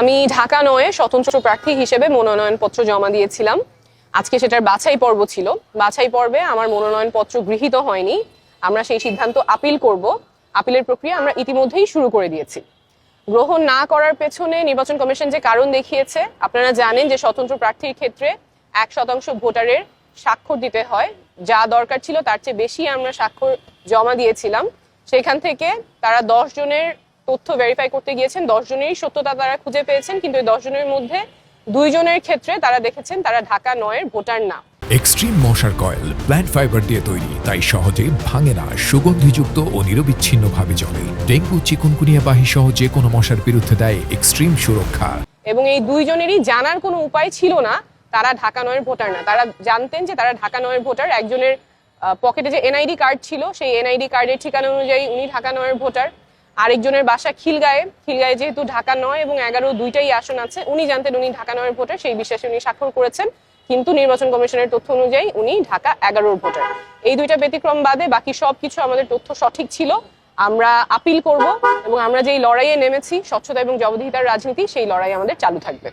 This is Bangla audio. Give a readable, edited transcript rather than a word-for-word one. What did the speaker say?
আমি ঢাকা ৯-এ স্বতন্ত্র প্রার্থী হিসেবে মনোনয়নপত্র জমা দিয়েছিলাম। আজকে সেটার বাছাই পর্ব ছিল। বাছাই পর্বে আমার মনোনয়নপত্র গৃহীত হয়নি। আমরা সেই সিদ্ধান্ত আপিল করব। আপিলের প্রক্রিয়া আমরা ইতিমধ্যেই শুরু করে দিয়েছি। গ্রহণ না করার পেছনে নির্বাচন কমিশন যে কারণ দেখিয়েছে, আপনারা জানেন যে স্বতন্ত্র প্রার্থীর ক্ষেত্রে ১% ভোটারের স্বাক্ষর দিতে হয়। যা দরকার ছিল তার চেয়ে বেশি আমরা স্বাক্ষর জমা দিয়েছিলাম। সেখান থেকে তারা ১০ জনের তথ্য ভেরিফাই করতে গিয়েছেন, ১০ জনেরই সত্যতা তারা খুঁজে পেয়েছেন, কিন্তু এই ১০ জনের মধ্যে ২ জনের ক্ষেত্রে তারা দেখেছেন তারা ঢাকা ৯-এর ভোটার না। এক্সট্রিম মশার কয়েল প্ল্যান্ট ফাইবার দিয়ে তৈরি, তাই সহজে ভাঙে না, সুগন্ধিযুক্ত ও নিরবিচ্ছিন্নভাবে জ্বলে। ডেঙ্গু, চিকুনগুনিয়া বাহি সহ যে কোনো মশার বিরুদ্ধে দেয় এক্সট্রিম সুরক্ষা। এবং এই ২ জনেরই জানার কোনো উপায় ছিল না তারা ঢাকা ৯-এর ভোটার না। তারা জানতেন যে তারা ঢাকা ৯-এর ভোটার। একজনের পকেটে যে এনআইডি কার্ড ছিল, সেই এনআইডি কার্ডের ঠিকানা অনুযায়ী উনি ঢাকা ৯-এর ভোটার। আরেকজনের বাসা খিলগাঁয়ে যেহেতু ঢাকা ৯ এবং ১১ দুইটাই আসন আছে, উনি জানতেন উনি ঢাকা ৯-এর ভোটার, সেই বিশ্বাসে উনি স্বাক্ষর করেছেন। কিন্তু নির্বাচন কমিশনের তথ্য অনুযায়ী উনি ঢাকা ১১-র ভোটার। এই দুইটা ব্যতিক্রম বাদে বাকি সবকিছু আমাদের তথ্য সঠিক ছিল। আমরা আপিল করব এবং আমরা যেই লড়াইয়ে নেমেছি, স্বচ্ছতা এবং জবাবদিহিতার রাজনীতি, সেই লড়াই আমাদের চালু থাকবে।